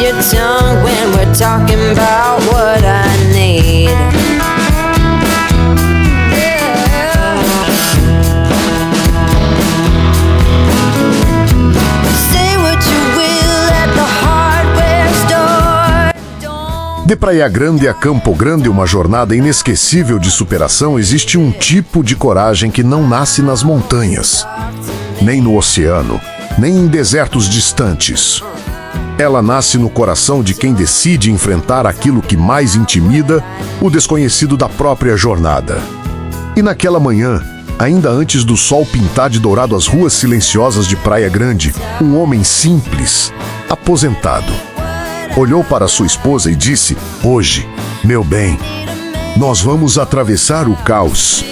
your tongue when we're talking about what I need. Say what you will at the hardware store. De Praia Grande a Campo Grande, uma jornada inesquecível de superação, existe um tipo de coragem que não nasce nas montanhas, nem no oceano, nem em desertos distantes. Ela nasce no coração de quem decide enfrentar aquilo que mais intimida, o desconhecido da própria jornada. E naquela manhã, ainda antes do sol pintar de dourado as ruas silenciosas de Praia Grande, um homem simples, aposentado, olhou para sua esposa e disse: "Hoje, meu bem, nós vamos atravessar o caos."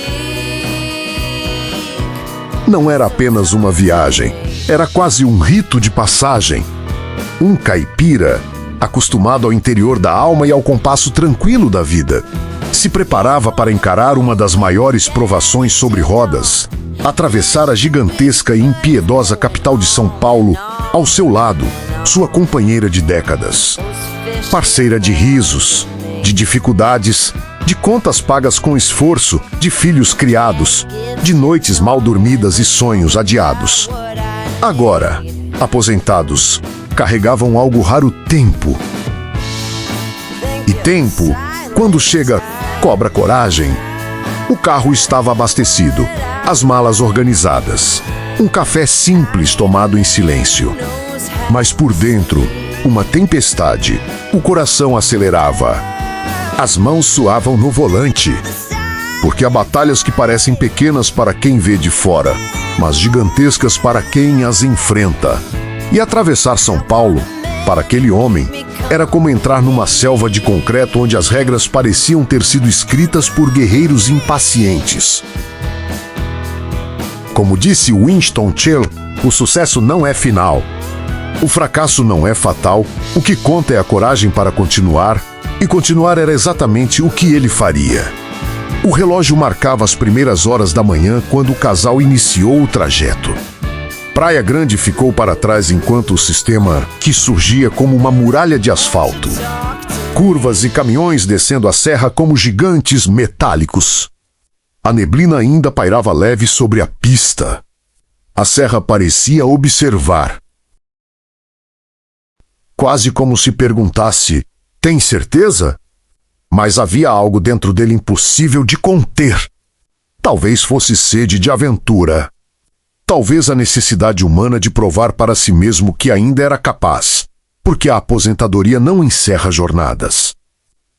Não era apenas uma viagem, era quase um rito de passagem. Um caipira, acostumado ao interior da alma e ao compasso tranquilo da vida, se preparava para encarar uma das maiores provações sobre rodas, atravessar a gigantesca e impiedosa capital de São Paulo, ao seu lado, sua companheira de décadas. Parceira de risos, de dificuldades, de contas pagas com esforço, de filhos criados, de noites mal dormidas e sonhos adiados. Agora, aposentados, carregavam algo raro: tempo. E tempo, quando chega, cobra coragem. O carro estava abastecido, as malas organizadas, um café simples tomado em silêncio. Mas por dentro, uma tempestade, o coração acelerava. As mãos suavam no volante, porque há batalhas que parecem pequenas para quem vê de fora, mas gigantescas para quem as enfrenta. E atravessar São Paulo, para aquele homem, era como entrar numa selva de concreto onde as regras pareciam ter sido escritas por guerreiros impacientes. Como disse Winston Churchill, o sucesso não é final. O fracasso não é fatal, o que conta é a coragem para continuar, e continuar era exatamente o que ele faria. O relógio marcava as primeiras horas da manhã quando o casal iniciou o trajeto. Praia Grande ficou para trás enquanto o sistema que surgia como uma muralha de asfalto. Curvas e caminhões descendo a serra como gigantes metálicos. A neblina ainda pairava leve sobre a pista. A serra parecia observar. Quase como se perguntasse: "Tem certeza?" Mas havia algo dentro dele impossível de conter. Talvez fosse sede de aventura. Talvez a necessidade humana de provar para si mesmo que ainda era capaz, porque a aposentadoria não encerra jornadas.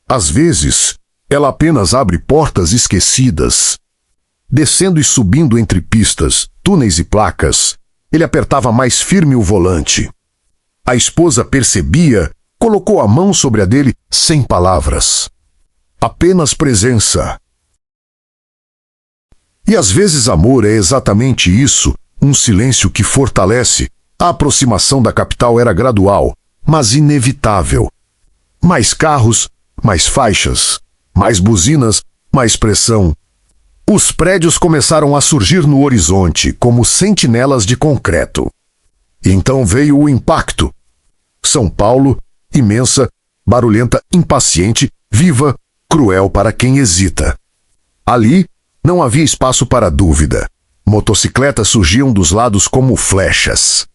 Às vezes, ela apenas abre portas esquecidas. Descendo e subindo entre pistas, túneis e placas, ele apertava mais firme o volante. A esposa percebia, colocou a mão sobre a dele sem palavras. Apenas presença. E às vezes amor é exatamente isso, um silêncio que fortalece. A aproximação da capital era gradual, mas inevitável. Mais carros, mais faixas, mais buzinas, mais pressão. Os prédios começaram a surgir no horizonte, como sentinelas de concreto. E então veio o impacto. São Paulo, imensa, barulhenta, impaciente, viva, cruel para quem hesita. Ali, não havia espaço para dúvida. Motocicletas surgiam dos lados como flechas.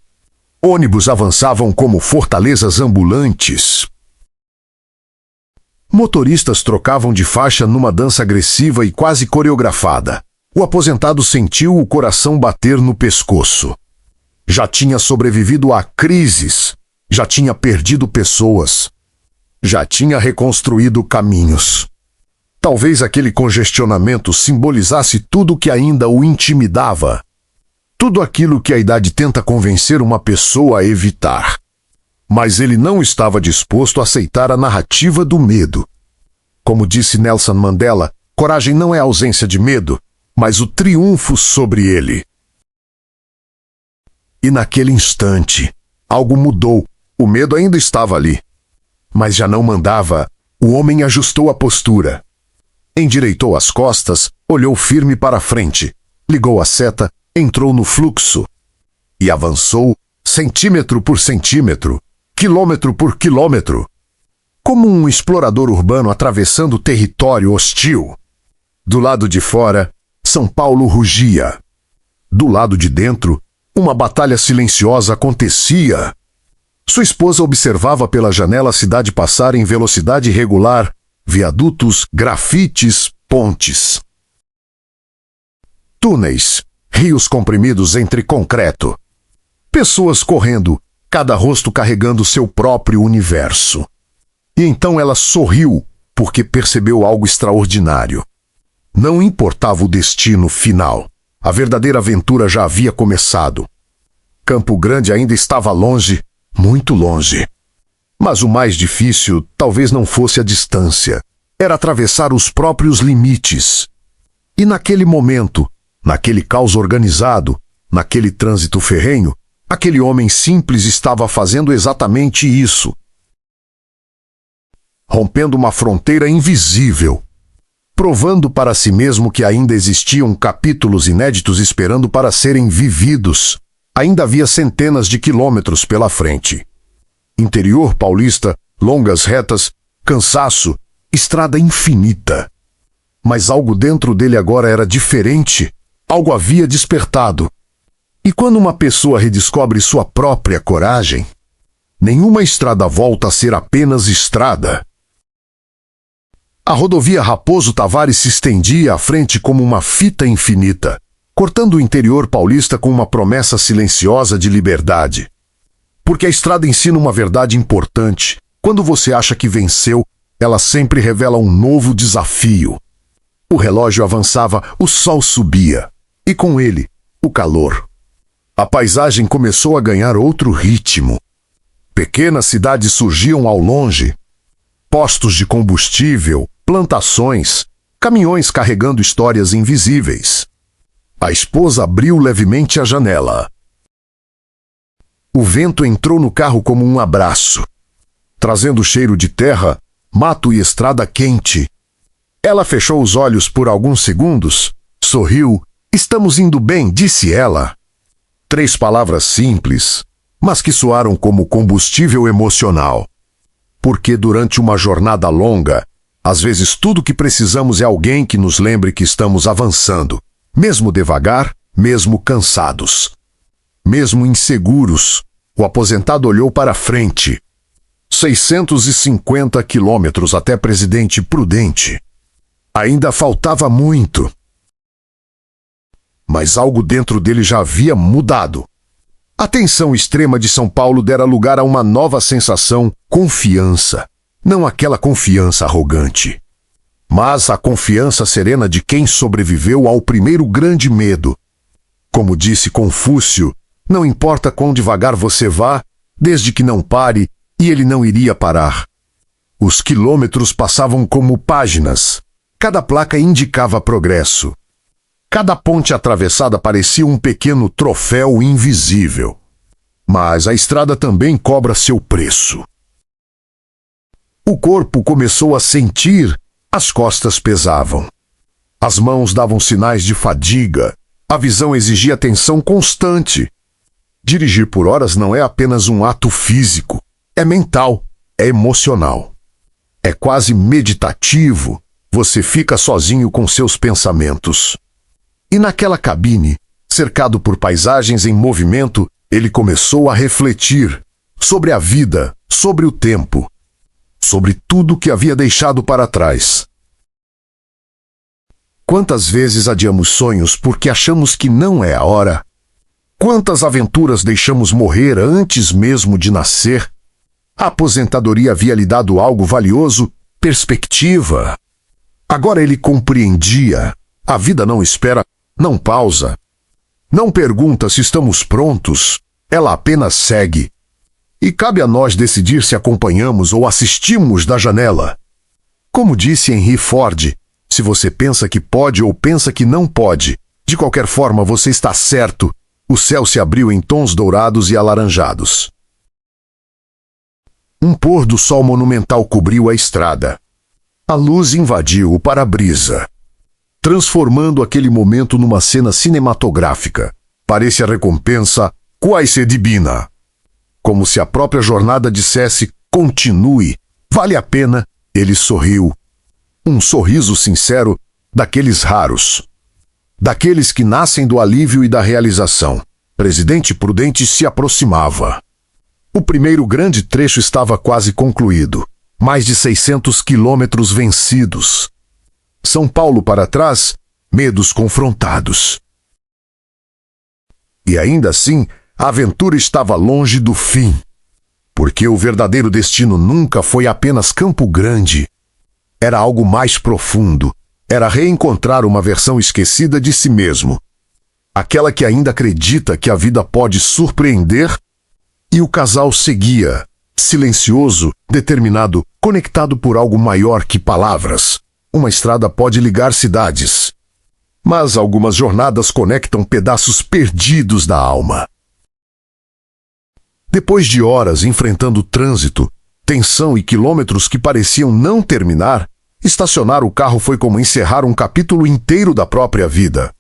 Ônibus avançavam como fortalezas ambulantes. Motoristas trocavam de faixa numa dança agressiva e quase coreografada. O aposentado sentiu o coração bater no pescoço. Já tinha sobrevivido a crises. Já tinha perdido pessoas. Já tinha reconstruído caminhos. Talvez aquele congestionamento simbolizasse tudo o que ainda o intimidava. Tudo aquilo que a idade tenta convencer uma pessoa a evitar. Mas ele não estava disposto a aceitar a narrativa do medo. Como disse Nelson Mandela, coragem não é a ausência de medo, mas o triunfo sobre ele. E naquele instante, algo mudou. O medo ainda estava ali, mas já não mandava. O homem ajustou a postura. Endireitou as costas, olhou firme para a frente, ligou a seta, entrou no fluxo e avançou, centímetro por centímetro, quilômetro por quilômetro, como um explorador urbano atravessando território hostil. Do lado de fora, São Paulo rugia. Do lado de dentro, uma batalha silenciosa acontecia. Sua esposa observava pela janela a cidade passar em velocidade regular, viadutos, grafites, pontes. Túneis, rios comprimidos entre concreto. Pessoas correndo, cada rosto carregando seu próprio universo. E então ela sorriu, porque percebeu algo extraordinário. Não importava o destino final. A verdadeira aventura já havia começado. Campo Grande ainda estava longe, muito longe. Mas o mais difícil talvez não fosse a distância. Era atravessar os próprios limites. E naquele momento, naquele caos organizado, naquele trânsito ferrenho, aquele homem simples estava fazendo exatamente isso. Rompendo uma fronteira invisível. Provando para si mesmo que ainda existiam capítulos inéditos esperando para serem vividos. Ainda havia centenas de quilômetros pela frente. Interior paulista, longas retas, cansaço, estrada infinita. Mas algo dentro dele agora era diferente. Algo havia despertado. E quando uma pessoa redescobre sua própria coragem, nenhuma estrada volta a ser apenas estrada. A rodovia Raposo Tavares se estendia à frente como uma fita infinita, cortando o interior paulista com uma promessa silenciosa de liberdade. Porque a estrada ensina uma verdade importante. Quando você acha que venceu, ela sempre revela um novo desafio. O relógio avançava, o sol subia. E com ele, o calor. A paisagem começou a ganhar outro ritmo. Pequenas cidades surgiam ao longe. Postos de combustível, plantações, caminhões carregando histórias invisíveis. A esposa abriu levemente a janela. O vento entrou no carro como um abraço, trazendo cheiro de terra, mato e estrada quente. Ela fechou os olhos por alguns segundos, sorriu. Estamos indo bem, disse ela. 3 palavras simples, mas que soaram como combustível emocional. Porque durante uma jornada longa, às vezes tudo que precisamos é alguém que nos lembre que estamos avançando, mesmo devagar, mesmo cansados. Mesmo inseguros, o aposentado olhou para frente. 650 quilômetros até Presidente Prudente. Ainda faltava muito. Mas algo dentro dele já havia mudado. A tensão extrema de São Paulo dera lugar a uma nova sensação, confiança. Não aquela confiança arrogante, mas a confiança serena de quem sobreviveu ao primeiro grande medo. Como disse Confúcio, não importa quão devagar você vá, desde que não pare, e ele não iria parar. Os quilômetros passavam como páginas. Cada placa indicava progresso. Cada ponte atravessada parecia um pequeno troféu invisível. Mas a estrada também cobra seu preço. O corpo começou a sentir, as costas pesavam. As mãos davam sinais de fadiga, a visão exigia atenção constante. Dirigir por horas não é apenas um ato físico, é mental, é emocional. É quase meditativo, você fica sozinho com seus pensamentos. E naquela cabine, cercado por paisagens em movimento, ele começou a refletir sobre a vida, sobre o tempo, sobre tudo que havia deixado para trás. Quantas vezes adiamos sonhos porque achamos que não é a hora? Quantas aventuras deixamos morrer antes mesmo de nascer? A aposentadoria havia lhe dado algo valioso, perspectiva. Agora ele compreendia. A vida não espera, não pausa. Não pergunta se estamos prontos, ela apenas segue. E cabe a nós decidir se acompanhamos ou assistimos da janela. Como disse Henry Ford, se você pensa que pode ou pensa que não pode, de qualquer forma você está certo. O céu se abriu em tons dourados e alaranjados. Um pôr do sol monumental cobriu a estrada. A luz invadiu o para-brisa, transformando aquele momento numa cena cinematográfica. Parece a recompensa quase divina. Como se a própria jornada dissesse: continue, vale a pena. Ele sorriu. Um sorriso sincero, daqueles raros. Daqueles que nascem do alívio e da realização. Presidente Prudente se aproximava. O primeiro grande trecho estava quase concluído. Mais de 600 quilômetros vencidos. São Paulo para trás, medos confrontados. E ainda assim, a aventura estava longe do fim. Porque o verdadeiro destino nunca foi apenas Campo Grande. Era algo mais profundo. Era reencontrar uma versão esquecida de si mesmo. Aquela que ainda acredita que a vida pode surpreender. E o casal seguia, silencioso, determinado, conectado por algo maior que palavras. Uma estrada pode ligar cidades. Mas algumas jornadas conectam pedaços perdidos da alma. Depois de horas enfrentando trânsito, tensão e quilômetros que pareciam não terminar, estacionar o carro foi como encerrar um capítulo inteiro da própria vida.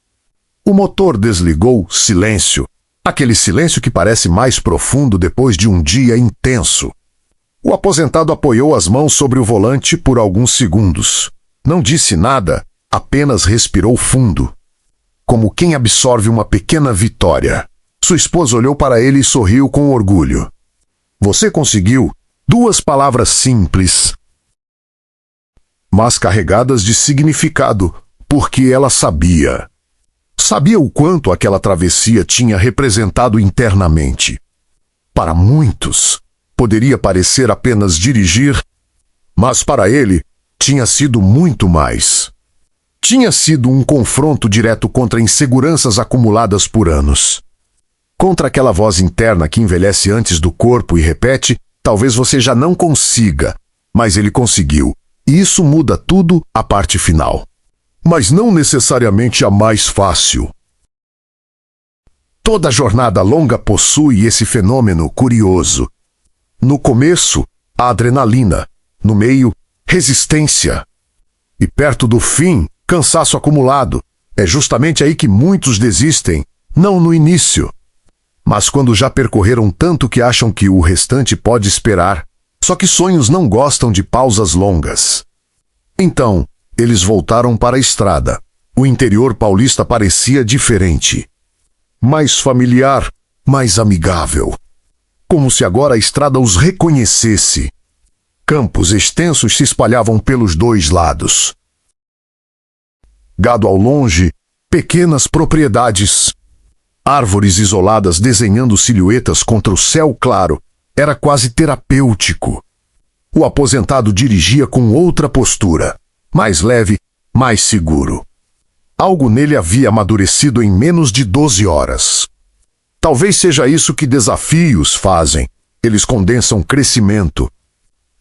O motor desligou, silêncio. Aquele silêncio que parece mais profundo depois de um dia intenso. O aposentado apoiou as mãos sobre o volante por alguns segundos. Não disse nada, apenas respirou fundo. Como quem absorve uma pequena vitória. Sua esposa olhou para ele e sorriu com orgulho. Você conseguiu. 2 palavras simples, mas carregadas de significado, porque ela sabia. Sabia o quanto aquela travessia tinha representado internamente. Para muitos, poderia parecer apenas dirigir, mas para ele, tinha sido muito mais. Tinha sido um confronto direto contra inseguranças acumuladas por anos. Contra aquela voz interna que envelhece antes do corpo e repete: talvez você já não consiga, mas ele conseguiu. E isso muda tudo, a parte final. Mas não necessariamente a mais fácil. Toda jornada longa possui esse fenômeno curioso. No começo, a adrenalina. No meio, resistência. E perto do fim, cansaço acumulado. É justamente aí que muitos desistem, não no início. Mas quando já percorreram tanto que acham que o restante pode esperar. Só que sonhos não gostam de pausas longas. Então, eles voltaram para a estrada. O interior paulista parecia diferente. Mais familiar, mais amigável. Como se agora a estrada os reconhecesse. Campos extensos se espalhavam pelos 2 lados. Gado ao longe, pequenas propriedades. Árvores isoladas desenhando silhuetas contra o céu claro. Era quase terapêutico. O aposentado dirigia com outra postura. Mais leve, mais seguro. Algo nele havia amadurecido em menos de 12 horas. Talvez seja isso que desafios fazem. Eles condensam crescimento.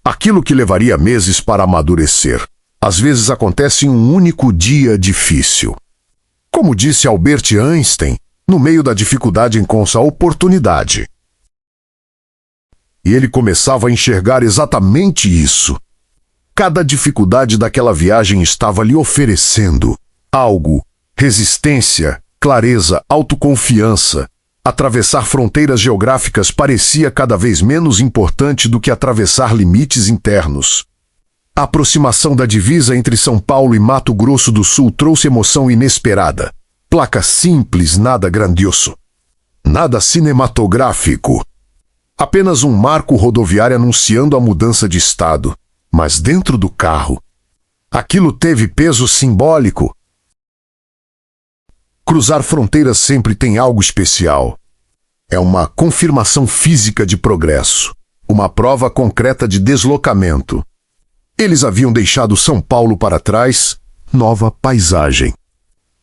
Aquilo que levaria meses para amadurecer, às vezes acontece em um único dia difícil. Como disse Albert Einstein, no meio da dificuldade encontra a oportunidade. E ele começava a enxergar exatamente isso. Cada dificuldade daquela viagem estava lhe oferecendo algo: resistência, clareza, autoconfiança. Atravessar fronteiras geográficas parecia cada vez menos importante do que atravessar limites internos. A aproximação da divisa entre São Paulo e Mato Grosso do Sul trouxe emoção inesperada. Placa simples, nada grandioso. Nada cinematográfico. Apenas um marco rodoviário anunciando a mudança de estado. Mas dentro do carro, aquilo teve peso simbólico. Cruzar fronteiras sempre tem algo especial. É uma confirmação física de progresso. Uma prova concreta de deslocamento. Eles haviam deixado São Paulo para trás, nova paisagem.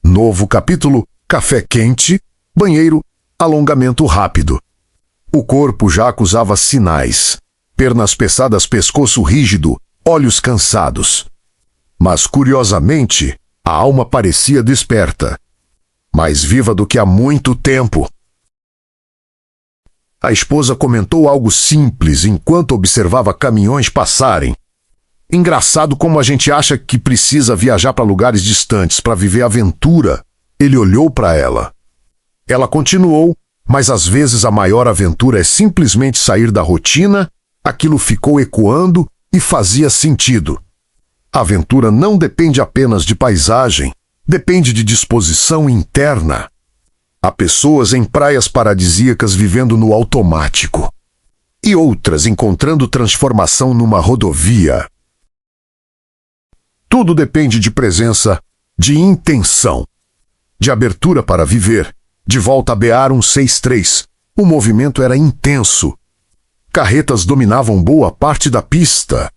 Novo capítulo, café quente, banheiro, alongamento rápido. O corpo já acusava sinais. Pernas pesadas, pescoço rígido, olhos cansados. Mas, curiosamente, a alma parecia desperta. Mais viva do que há muito tempo. A esposa comentou algo simples enquanto observava caminhões passarem. Engraçado como a gente acha que precisa viajar para lugares distantes para viver aventura. Ele olhou para ela. Ela continuou, Mas às vezes a maior aventura é simplesmente sair da rotina, aquilo ficou ecoando e fazia sentido. A aventura não depende apenas de paisagem, depende de disposição interna. Há pessoas em praias paradisíacas vivendo no automático, e outras encontrando transformação numa rodovia. Tudo depende de presença, de intenção, de abertura para viver. De volta a BR 163, o movimento era intenso. Carretas dominavam boa parte da pista.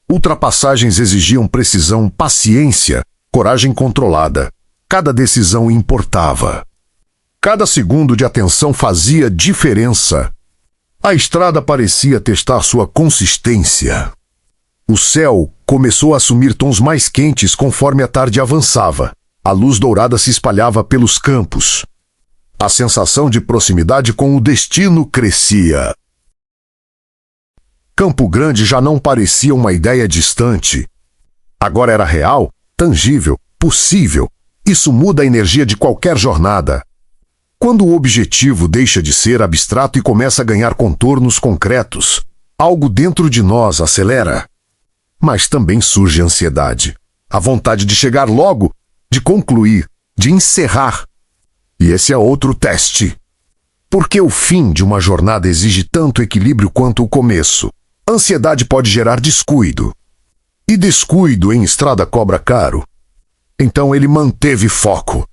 Ultrapassagens exigiam precisão, paciência, coragem controlada. Cada decisão importava. Cada segundo de atenção fazia diferença. A estrada parecia testar sua consistência. O céu começou a assumir tons mais quentes conforme a tarde avançava. A luz dourada se espalhava pelos campos. A sensação de proximidade com o destino crescia. Campo Grande já não parecia uma ideia distante. Agora era real, tangível, possível. Isso muda a energia de qualquer jornada. Quando o objetivo deixa de ser abstrato e começa a ganhar contornos concretos, algo dentro de nós acelera. Mas também surge ansiedade. A vontade de chegar logo, de concluir, de encerrar. E esse é outro teste. Porque o fim de uma jornada exige tanto equilíbrio quanto o começo. Ansiedade pode gerar descuido. E descuido em estrada cobra caro. Então ele manteve foco.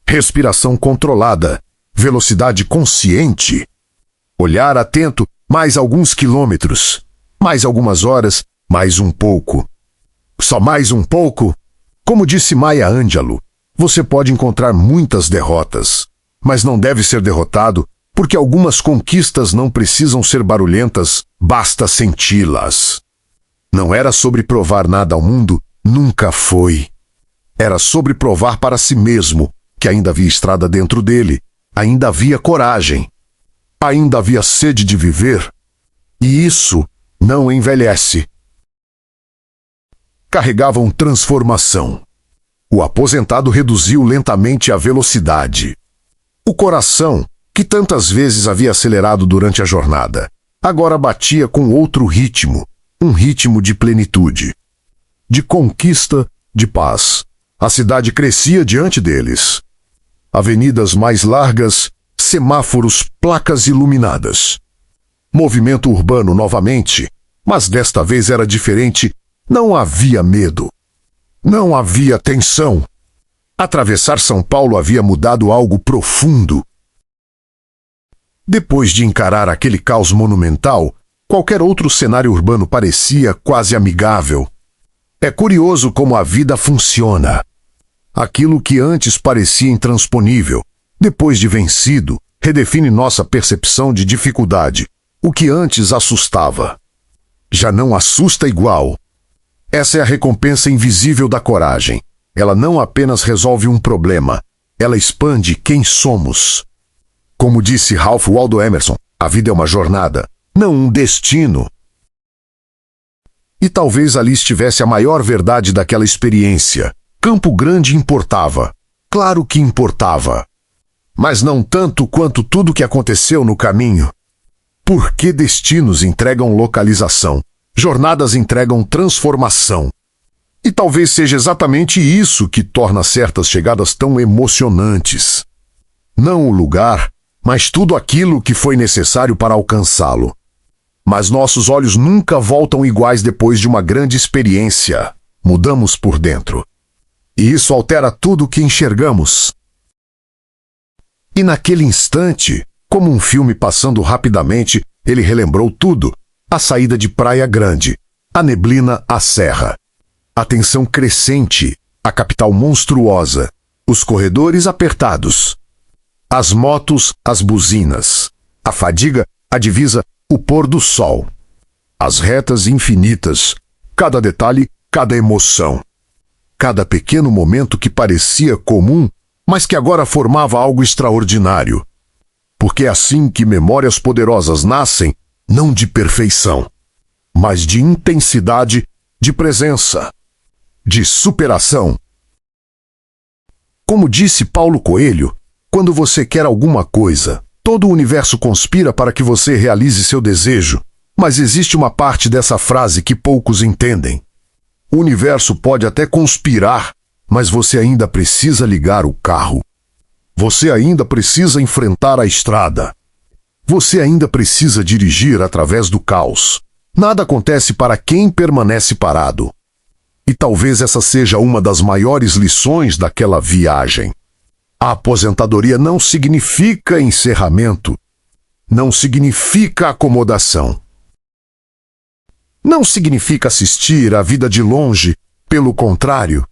Respiração controlada, velocidade consciente. Olhar atento, mais alguns quilômetros, mais algumas horas, mais um pouco. Só mais um pouco? Como disse Maya Angelou, você pode encontrar muitas derrotas, mas não deve ser derrotado porque algumas conquistas não precisam ser barulhentas, basta senti-las. Não era sobre provar nada ao mundo, nunca foi. Era sobre provar para si mesmo que ainda havia estrada dentro dele, ainda havia coragem, ainda havia sede de viver. E isso não envelhece. Carregavam transformação. O aposentado reduziu lentamente a velocidade. O coração, que tantas vezes havia acelerado durante a jornada, agora batia com outro ritmo, um ritmo de plenitude, de conquista, de paz. A cidade crescia diante deles. Avenidas mais largas, semáforos, placas iluminadas. Movimento urbano novamente, mas desta vez era diferente. Não havia medo. Não havia tensão. Atravessar São Paulo havia mudado algo profundo. Depois de encarar aquele caos monumental, qualquer outro cenário urbano parecia quase amigável. É curioso como a vida funciona. Aquilo que antes parecia intransponível, depois de vencido, redefine nossa percepção de dificuldade. O que antes assustava, já não assusta igual. Essa é a recompensa invisível da coragem. Ela não apenas resolve um problema, ela expande quem somos. Como disse Ralph Waldo Emerson, a vida é uma jornada, não um destino. E talvez ali estivesse a maior verdade daquela experiência. Campo Grande importava. Claro que importava. Mas não tanto quanto tudo o que aconteceu no caminho. Porque destinos entregam localização. Jornadas entregam transformação. E talvez seja exatamente isso que torna certas chegadas tão emocionantes. Não o lugar, mas tudo aquilo que foi necessário para alcançá-lo. Mas nossos olhos nunca voltam iguais depois de uma grande experiência. Mudamos por dentro. E isso altera tudo o que enxergamos. E naquele instante, como um filme passando rapidamente, ele relembrou tudo. A saída de Praia Grande, a neblina à serra, a tensão crescente, a capital monstruosa, os corredores apertados, as motos, as buzinas, a fadiga, a divisa, o pôr do sol, as retas infinitas, cada detalhe, cada emoção, cada pequeno momento que parecia comum, mas que agora formava algo extraordinário. Porque é assim que memórias poderosas nascem, não de perfeição, mas de intensidade, de presença, de superação. Como disse Paulo Coelho, Quando você quer alguma coisa, todo o universo conspira para que você realize seu desejo. Mas existe uma parte dessa frase que poucos entendem. O universo pode até conspirar, mas você ainda precisa ligar o carro. Você ainda precisa enfrentar a estrada. Você ainda precisa dirigir através do caos. Nada acontece para quem permanece parado. E talvez essa seja uma das maiores lições daquela viagem. A aposentadoria não significa encerramento. Não significa acomodação. Não significa assistir à vida de longe. Pelo contrário,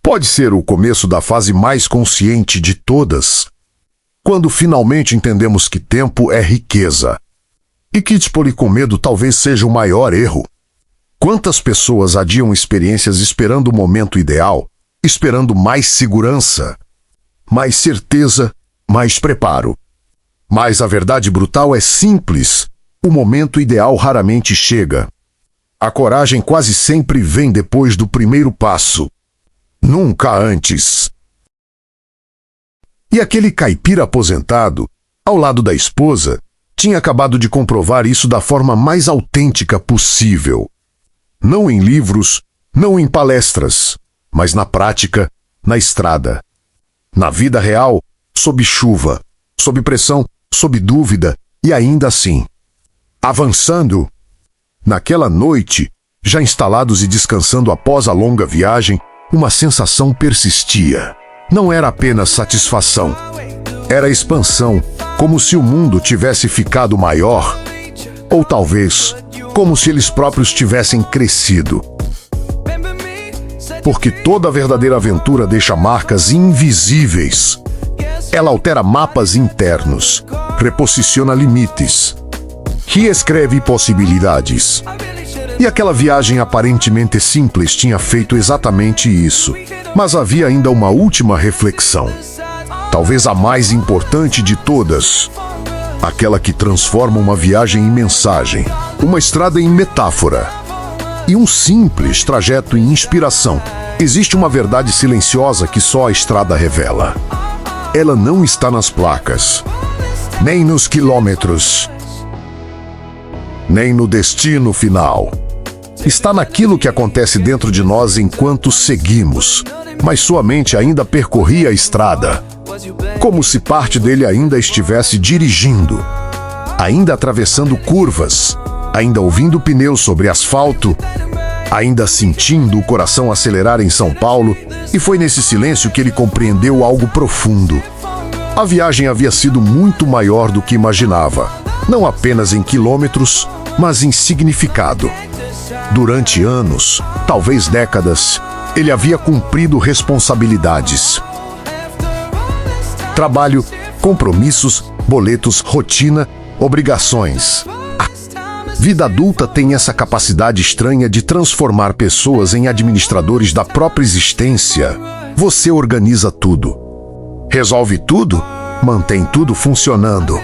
pode ser o começo da fase mais consciente de todas. Quando finalmente entendemos que tempo é riqueza. E que dispolir com medo talvez seja o maior erro. Quantas pessoas adiam experiências esperando o momento ideal, esperando mais segurança, mais certeza, mais preparo. Mas a verdade brutal é simples. O momento ideal raramente chega. A coragem quase sempre vem depois do primeiro passo. Nunca antes. E aquele caipira aposentado, ao lado da esposa, tinha acabado de comprovar isso da forma mais autêntica possível. Não em livros, não em palestras, mas na prática, na estrada. Na vida real, sob chuva, sob pressão, sob dúvida e ainda assim. Avançando. Naquela noite, já instalados e descansando após a longa viagem, uma sensação persistia. Não era apenas satisfação. Era expansão, como se o mundo tivesse ficado maior. Ou talvez, como se eles próprios tivessem crescido. Porque toda verdadeira aventura deixa marcas invisíveis. Ela altera mapas internos, reposiciona limites, reescreve possibilidades. E aquela viagem aparentemente simples tinha feito exatamente isso. Mas havia ainda uma última reflexão. Talvez a mais importante de todas. Aquela que transforma uma viagem em mensagem, uma estrada em metáfora e um simples trajeto em inspiração. Existe uma verdade silenciosa que só a estrada revela. Ela não está nas placas, nem nos quilômetros, nem no destino final. Está naquilo que acontece dentro de nós enquanto seguimos, mas sua mente ainda percorria a estrada, como se parte dele ainda estivesse dirigindo, ainda atravessando curvas, ainda ouvindo pneus sobre asfalto, ainda sentindo o coração acelerar em São Paulo, e foi nesse silêncio que ele compreendeu algo profundo. A viagem havia sido muito maior do que imaginava, não apenas em quilômetros, mas em significado. Durante anos, talvez décadas, ele havia cumprido responsabilidades. Trabalho, compromissos, boletos, rotina, obrigações. A vida adulta tem essa capacidade estranha de transformar pessoas em administradores da própria existência. Você organiza tudo. Resolve tudo, mantém tudo funcionando.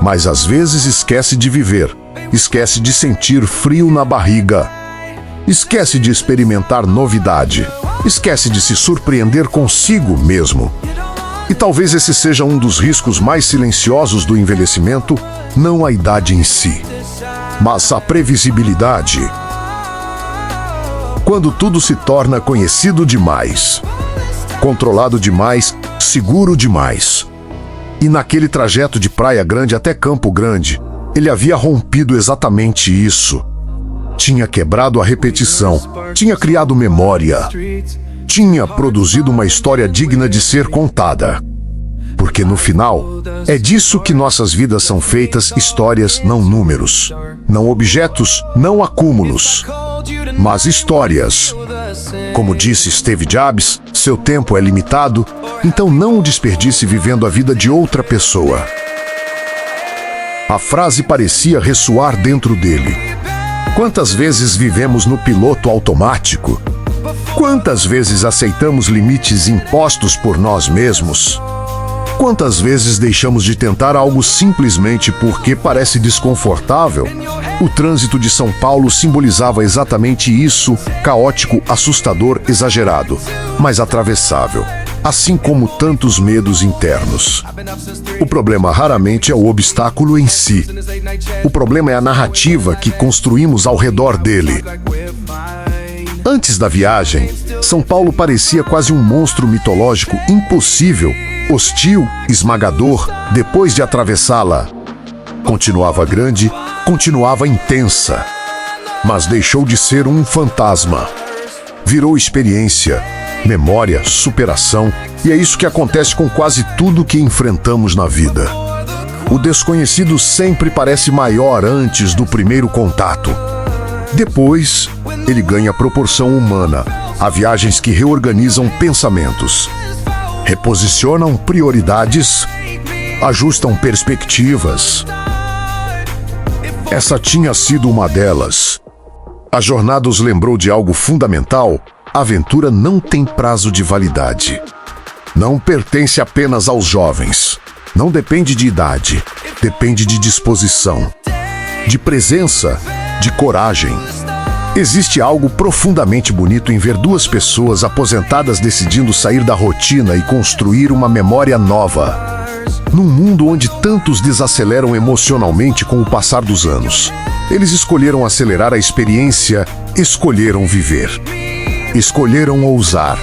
Mas às vezes esquece de viver, esquece de sentir frio na barriga, esquece de experimentar novidade, esquece de se surpreender consigo mesmo. E talvez esse seja um dos riscos mais silenciosos do envelhecimento, não a idade em si, mas a previsibilidade. Quando tudo se torna conhecido demais, controlado demais, seguro demais. E naquele trajeto de Praia Grande até Campo Grande, ele havia rompido exatamente isso. Tinha quebrado a repetição, tinha criado memória, tinha produzido uma história digna de ser contada. Porque no final, é disso que nossas vidas são feitas, histórias, não números. Não objetos, não acúmulos, mas histórias. Como disse Steve Jobs, seu tempo é limitado, então não o desperdice vivendo a vida de outra pessoa. A frase parecia ressoar dentro dele. Quantas vezes vivemos no piloto automático? Quantas vezes aceitamos limites impostos por nós mesmos? Quantas vezes deixamos de tentar algo simplesmente porque parece desconfortável? O trânsito de São Paulo simbolizava exatamente isso, caótico, assustador, exagerado, mas atravessável. assim como tantos medos internos. O problema raramente é o obstáculo em si. O problema é a narrativa que construímos ao redor dele. Antes da viagem, São Paulo parecia quase um monstro mitológico impossível, hostil, esmagador. Depois de atravessá-la, continuava grande, continuava intensa, mas deixou de ser um fantasma. Virou experiência, memória, superação, e é isso que acontece com quase tudo que enfrentamos na vida. O desconhecido sempre parece maior antes do primeiro contato. Depois, ele ganha proporção humana. Há viagens que reorganizam pensamentos, reposicionam prioridades, ajustam perspectivas. Essa tinha sido uma delas. A jornada os lembrou de algo fundamental: a aventura não tem prazo de validade. Não pertence apenas aos jovens. Não depende de idade. Depende de disposição, de presença, de coragem. Existe algo profundamente bonito em ver duas pessoas aposentadas decidindo sair da rotina e construir uma memória nova. Num mundo onde tantos desaceleram emocionalmente com o passar dos anos, eles escolheram acelerar a experiência, escolheram viver. Escolheram ousar.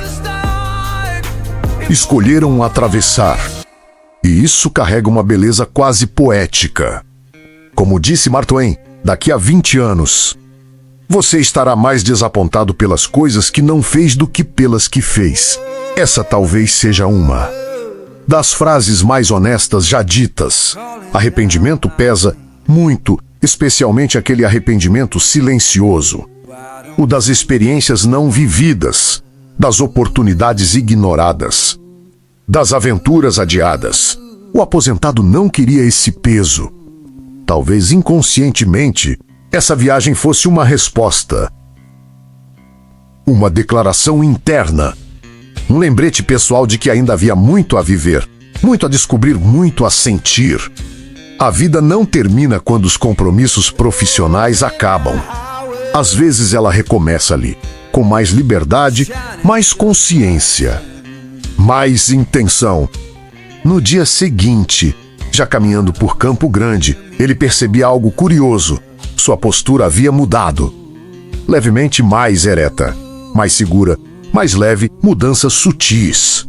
Escolheram atravessar. E isso carrega uma beleza quase poética. Como disse Mark Twain, daqui a 20 anos, você estará mais desapontado pelas coisas que não fez do que pelas que fez. Essa talvez seja uma das frases mais honestas já ditas. Arrependimento pesa muito, especialmente aquele arrependimento silencioso. O das experiências não vividas, das oportunidades ignoradas, das aventuras adiadas. O aposentado não queria esse peso. Talvez inconscientemente, essa viagem fosse uma resposta. Uma declaração interna. Um lembrete pessoal de que ainda havia muito a viver, muito a descobrir, muito a sentir. A vida não termina quando os compromissos profissionais acabam. Às vezes ela recomeça ali, com mais liberdade, mais consciência, mais intenção. No dia seguinte, já caminhando por Campo Grande, ele percebia algo curioso. Sua postura havia mudado. Levemente mais ereta, mais segura, mais leve, mudanças sutis,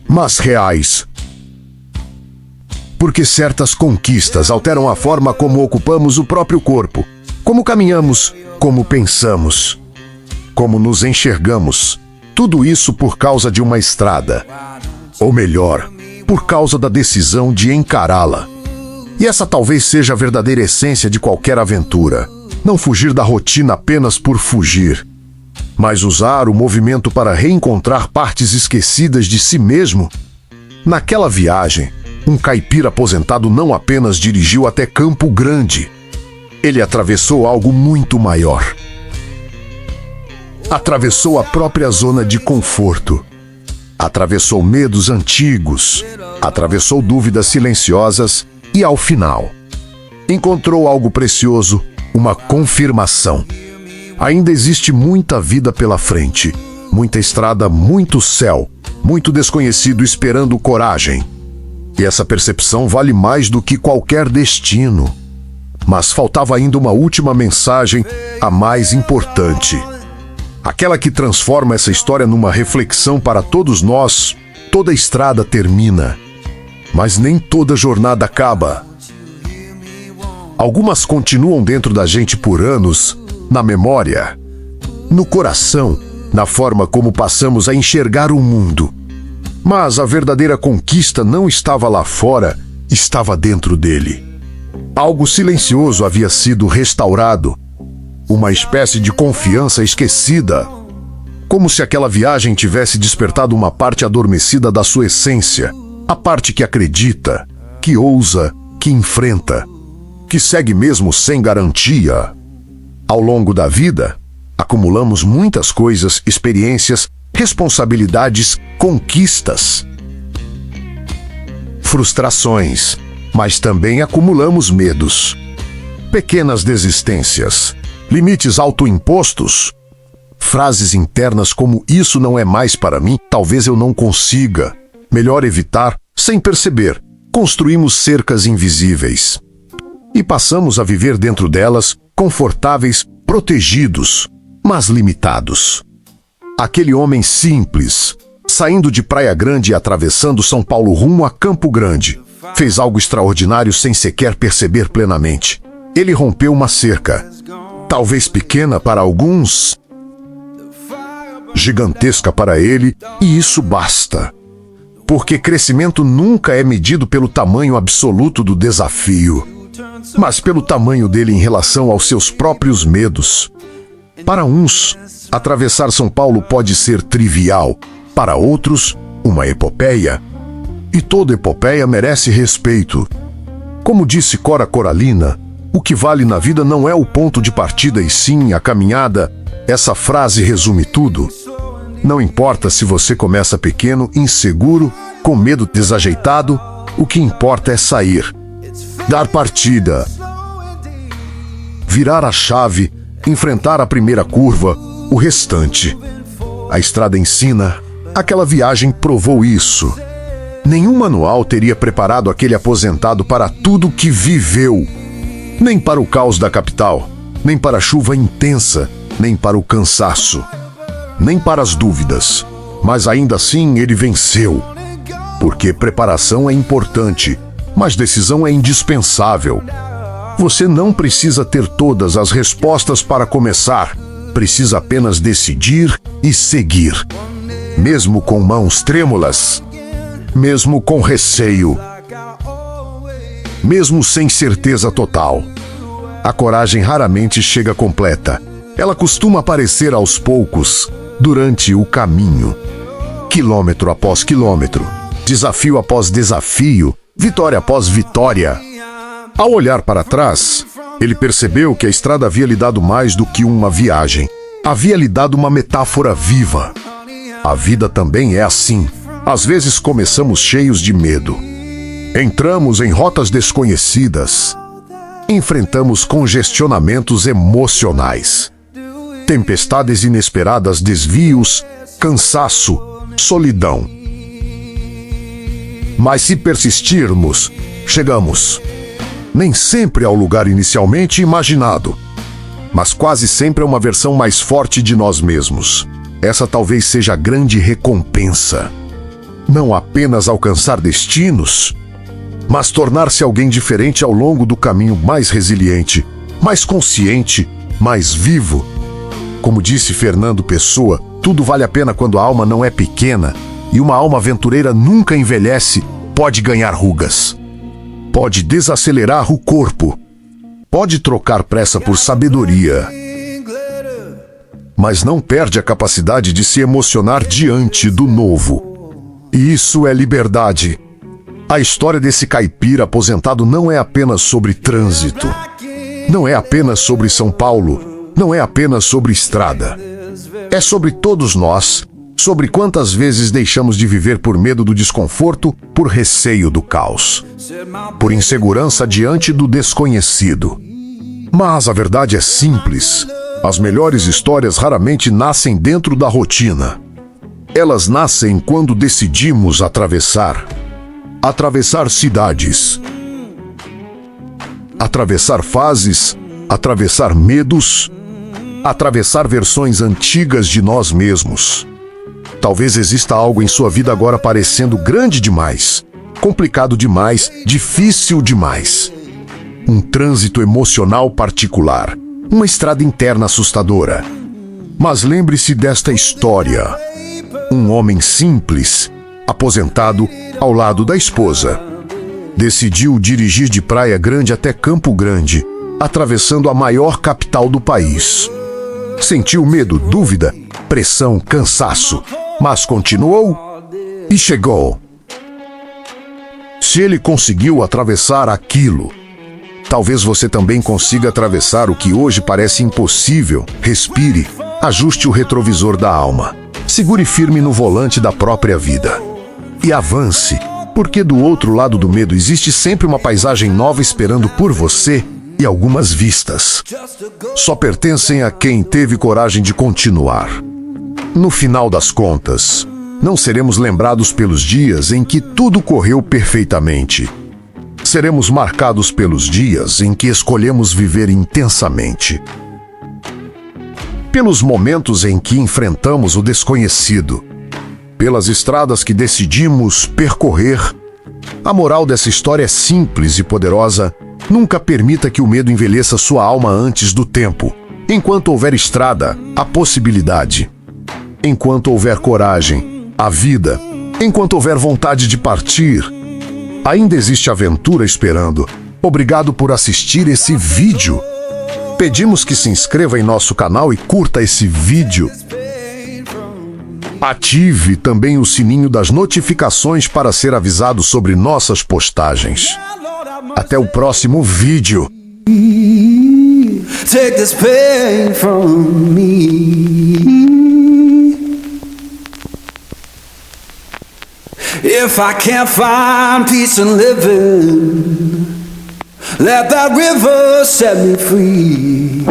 mas reais. Porque certas conquistas alteram a forma como ocupamos o próprio corpo, como caminhamos, como pensamos, como nos enxergamos. Tudo isso por causa de uma estrada. Ou melhor, por causa da decisão de encará-la. E essa talvez seja a verdadeira essência de qualquer aventura. Não fugir da rotina apenas por fugir, mas usar o movimento para reencontrar partes esquecidas de si mesmo. Naquela viagem, um caipira aposentado não apenas dirigiu até Campo Grande. Ele atravessou algo muito maior. Atravessou a própria zona de conforto. Atravessou medos antigos. Atravessou dúvidas silenciosas e, ao final, encontrou algo precioso, uma confirmação. Ainda existe muita vida pela frente, muita estrada, muito céu, muito desconhecido esperando coragem. E essa percepção vale mais do que qualquer destino. Mas faltava ainda uma última mensagem, a mais importante. Aquela que transforma essa história numa reflexão para todos nós. Toda estrada termina, mas nem toda jornada acaba. Algumas continuam dentro da gente por anos, na memória, no coração, na forma como passamos a enxergar o mundo. Mas a verdadeira conquista não estava lá fora, estava dentro dele. Algo silencioso havia sido restaurado, uma espécie de confiança esquecida, como se aquela viagem tivesse despertado uma parte adormecida da sua essência, a parte que acredita, que ousa, que enfrenta, que segue mesmo sem garantia. Ao longo da vida, acumulamos muitas coisas, experiências, responsabilidades, conquistas, frustrações, mas também acumulamos medos, pequenas desistências, limites autoimpostos, Frases internas como "isso não é mais para mim, talvez eu não consiga", "melhor evitar", sem perceber, construímos cercas invisíveis. E passamos a viver dentro delas, confortáveis, protegidos, mas limitados. Aquele homem simples, saindo de Praia Grande e atravessando São Paulo rumo a Campo Grande, fez algo extraordinário sem sequer perceber plenamente. Ele rompeu uma cerca, talvez pequena para alguns, gigantesca para ele, e isso basta. Porque crescimento nunca é medido pelo tamanho absoluto do desafio, mas pelo tamanho dele em relação aos seus próprios medos. Para uns, atravessar São Paulo pode ser trivial, para outros, uma epopeia. E toda epopeia merece respeito. Como disse Cora Coralina, o que vale na vida não é o ponto de partida e sim a caminhada. Essa frase resume tudo. Não importa se você começa pequeno, inseguro, com medo desajeitado, o que importa é sair, dar partida, virar a chave, enfrentar a primeira curva, o restante. A estrada ensina, aquela viagem provou isso. Nenhum manual teria preparado aquele aposentado para tudo que viveu. Nem para o caos da capital, nem para a chuva intensa, nem para o cansaço, nem para as dúvidas. Mas ainda assim ele venceu. Porque preparação é importante, mas decisão é indispensável. Você não precisa ter todas as respostas para começar. Precisa apenas decidir e seguir. Mesmo com mãos trêmulas, mesmo com receio, mesmo sem certeza total. A coragem raramente chega completa. Ela costuma aparecer aos poucos, durante o caminho. Quilômetro após quilômetro, desafio após desafio, vitória após vitória. Ao olhar para trás, ele percebeu que a estrada havia lhe dado mais do que uma viagem. Havia lhe dado uma metáfora viva. A vida também é assim. Às vezes começamos cheios de medo. Entramos em rotas desconhecidas. Enfrentamos congestionamentos emocionais. Tempestades inesperadas, desvios, cansaço, solidão. Mas se persistirmos, chegamos. Nem sempre ao lugar inicialmente imaginado, mas quase sempre a uma versão mais forte de nós mesmos. Essa talvez seja a grande recompensa. Não apenas alcançar destinos, mas tornar-se alguém diferente ao longo do caminho, mais resiliente, mais consciente, mais vivo. Como disse Fernando Pessoa, tudo vale a pena quando a alma não é pequena, e uma alma aventureira nunca envelhece, pode ganhar rugas, pode desacelerar o corpo, pode trocar pressa por sabedoria, mas não perde a capacidade de se emocionar diante do novo. E isso é liberdade. A história desse caipira aposentado não é apenas sobre trânsito, não é apenas sobre São Paulo, não é apenas sobre estrada. É sobre todos nós, sobre quantas vezes deixamos de viver por medo do desconforto, por receio do caos, por insegurança diante do desconhecido. Mas a verdade é simples. As melhores histórias raramente nascem dentro da rotina. Elas nascem quando decidimos atravessar. Atravessar cidades. Atravessar fases. Atravessar medos. Atravessar versões antigas de nós mesmos. Talvez exista algo em sua vida agora parecendo grande demais, complicado demais, difícil demais. Um trânsito emocional particular, uma estrada interna assustadora. Mas lembre-se desta história. Um homem simples, aposentado, ao lado da esposa, decidiu dirigir de Praia Grande até Campo Grande, atravessando a maior capital do país. Sentiu medo, dúvida, pressão, cansaço, mas continuou e chegou. Se ele conseguiu atravessar aquilo, talvez você também consiga atravessar o que hoje parece impossível. Respire, ajuste o retrovisor da alma, segure firme no volante da própria vida e avance, porque do outro lado do medo existe sempre uma paisagem nova esperando por você, e algumas vistas. Só pertencem a quem teve coragem de continuar. No final das contas, não seremos lembrados pelos dias em que tudo correu perfeitamente. Seremos marcados pelos dias em que escolhemos viver intensamente. Pelos momentos em que enfrentamos o desconhecido. Pelas estradas que decidimos percorrer. A moral dessa história é simples e poderosa. Nunca permita que o medo envelheça sua alma antes do tempo. Enquanto houver estrada, há possibilidade. Enquanto houver coragem, há vida. Enquanto houver vontade de partir, ainda existe aventura esperando. Obrigado por assistir esse vídeo. Pedimos que se inscreva em nosso canal e curta esse vídeo. Ative também o sininho das notificações para ser avisado sobre nossas postagens. Até o próximo vídeo. Take this pain from me. If I can't find peace in living, let that river set me free.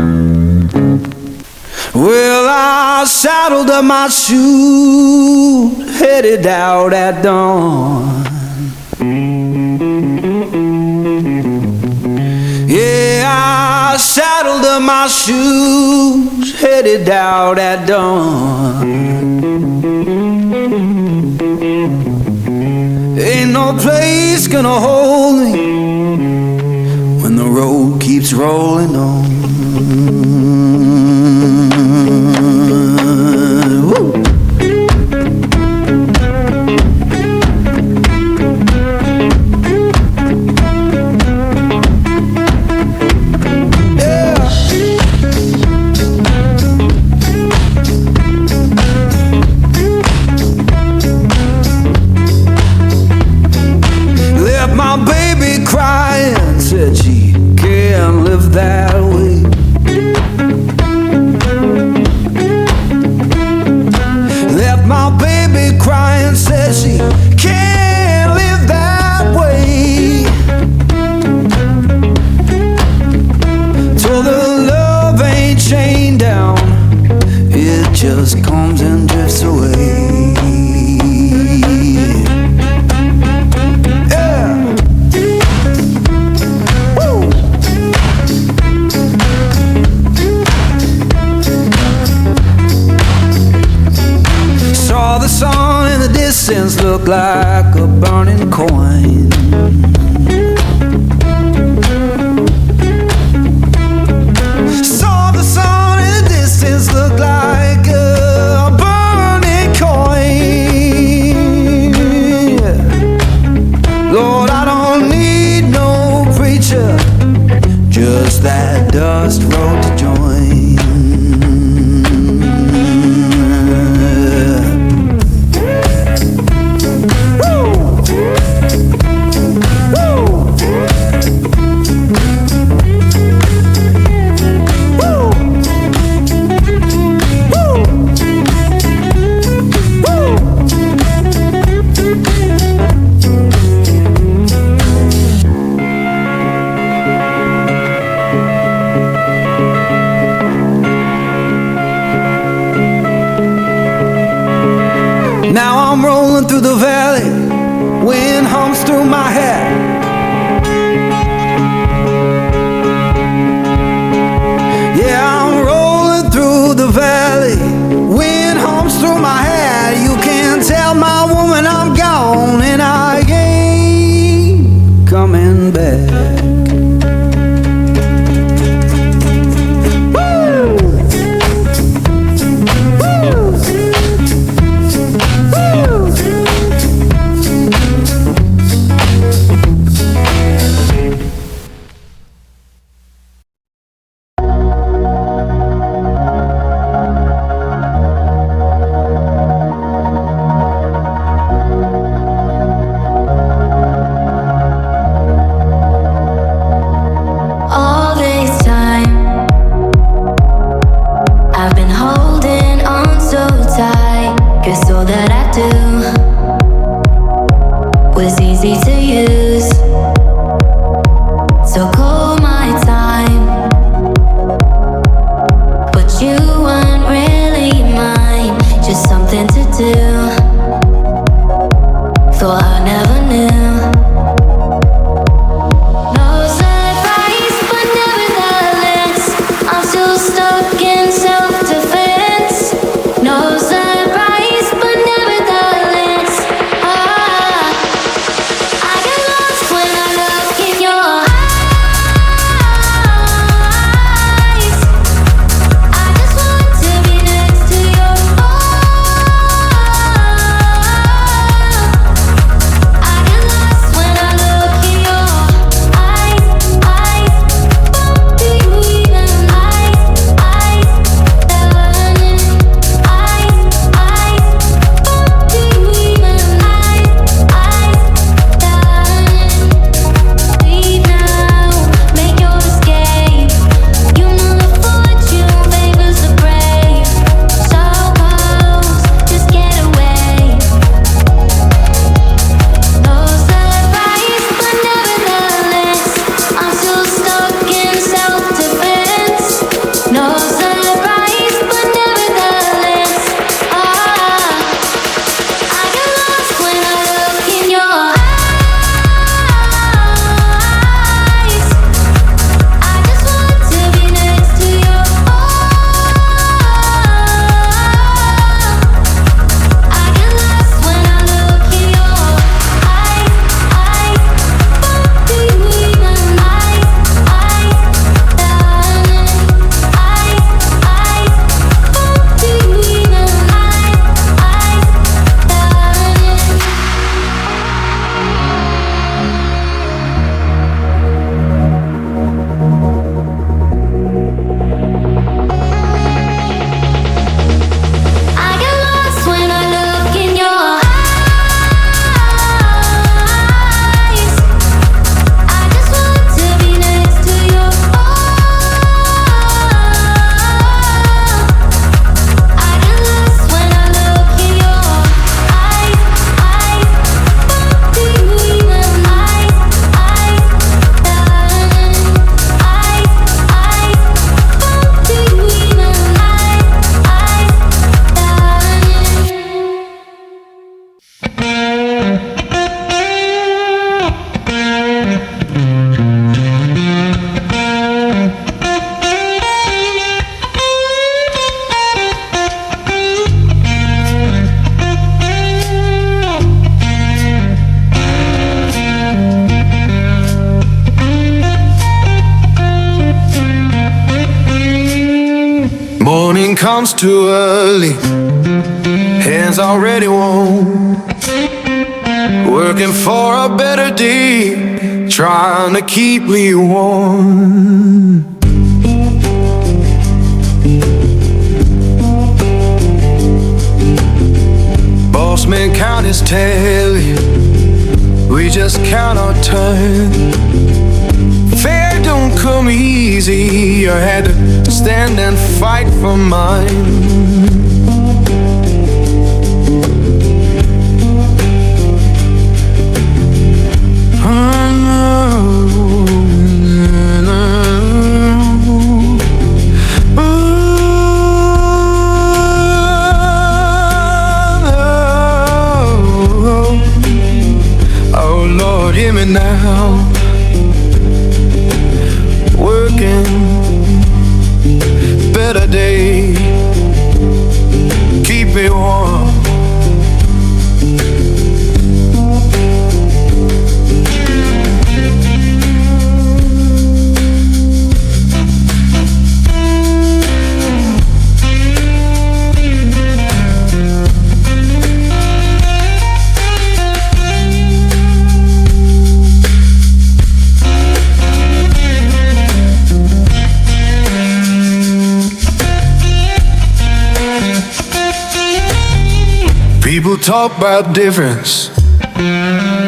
Well, I saddled up my shoes, headed out at dawn. Yeah, I saddled up my shoes, headed out at dawn. Ain't no place gonna hold me when the road keeps rolling on. Woo. Crying, said she can't live that way. Left my baby crying, said she can't live that way. Told her love ain't chained down, it just comes and drifts away. The sun in the distance looked like a burning coin. Saw the sun in the distance look like a burning coin. Lord, I don't need no preacher, just that dust road to join. Now I'm rolling through the valley, wind hums through my hair. Yeah, I'm rolling through the valley, wind hums through my hair. You can tell my woman I'm gone and I ain't coming back. morning comes too early, hands already warm, working for a better day, trying to keep me warm. Boss man count his tally, we just count our turn. Fair don't come easy, I had to stand and fight for mine. Oh Lord, hear me now. Working, better day, keep me warm. People talk about difference,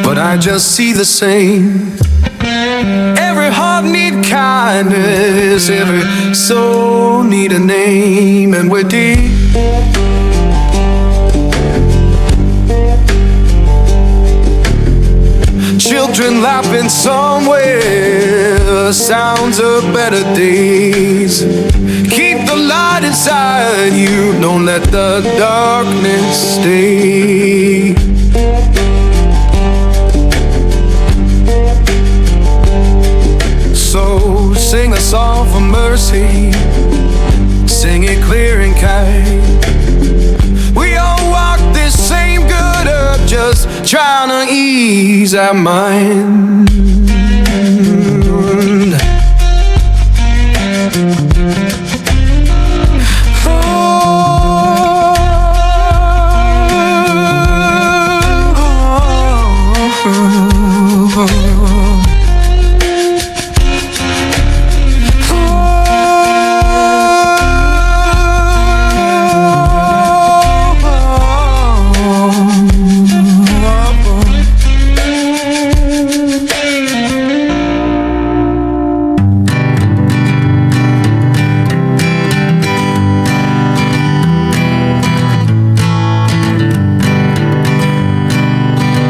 but I just see the same. Every heart need kindness, every soul need a name, and we're deep. Children laughing somewhere, sounds of better days. Keep the light inside you, don't let the darkness stay. So sing a song for mercy, sing it clear and kind. We all walk this same good earth, just trying to ease our mind.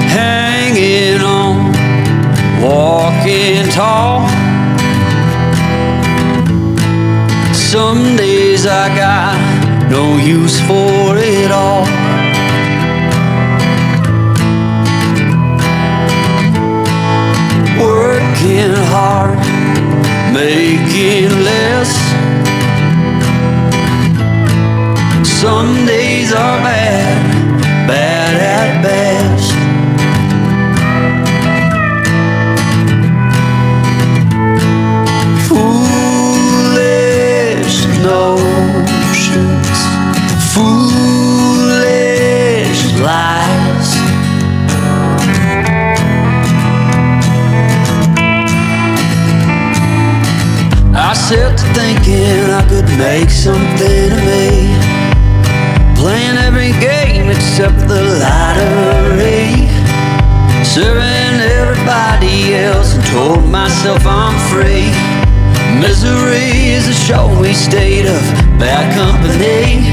Hanging on, walking tall. Some days I got no use for it all. Working hard, making less. Some days are bad, bad at best. Foolish notions, foolish lies. I set to thinking I could make something of me, playing every game except the lottery, serving everybody else and told myself I'm free. Misery is a showy state of bad company.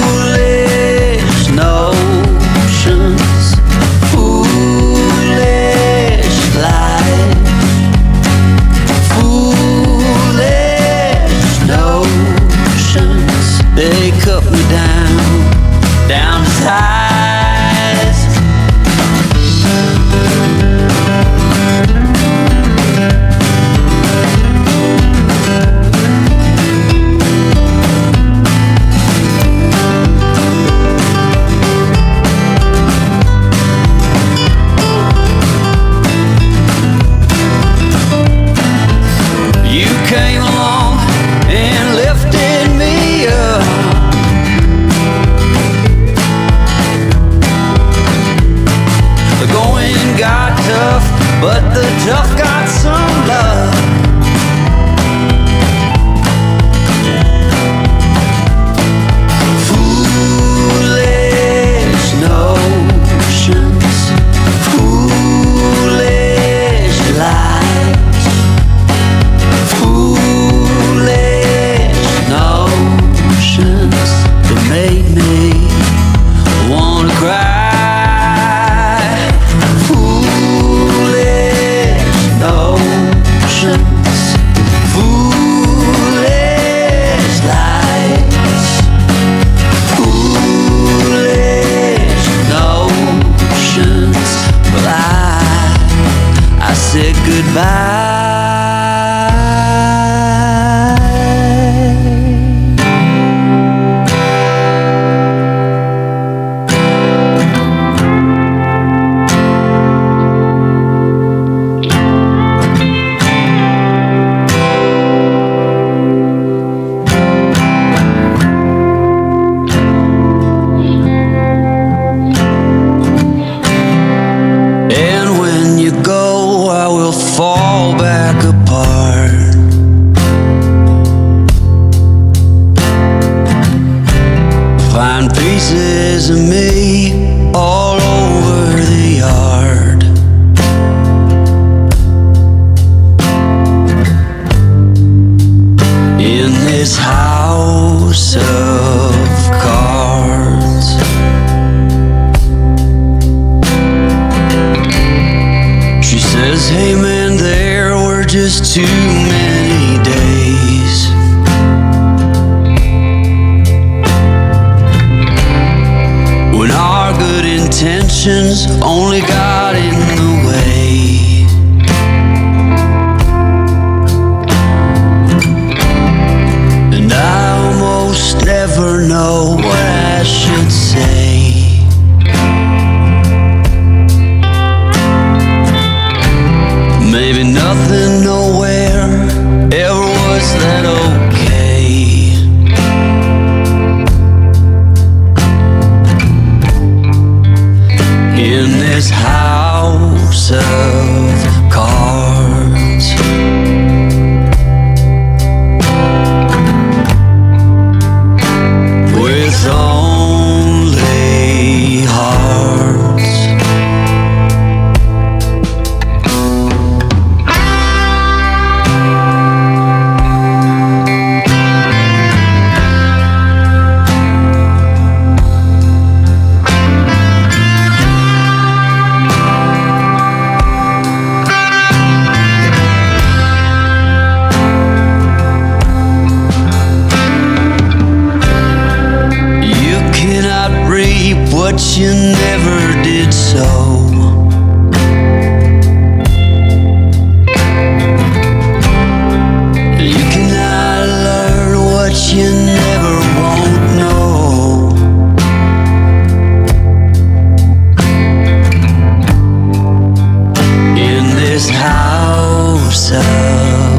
Foolish notions, foolish lies. Foolish notions, they cut me down, down to size. said goodbye. And when you go, I will fall back apart. Find pieces of me all over the yard. In this house of cards. She says, hey man, there were just too many days. When our good intentions only got in the way. And I almost never know what I should say. Maybe nothing nowhere ever was that okay. In this house of cards. With only hearts. You cannot reap what you never did sow. You cannot learn what you never won't know. In this house of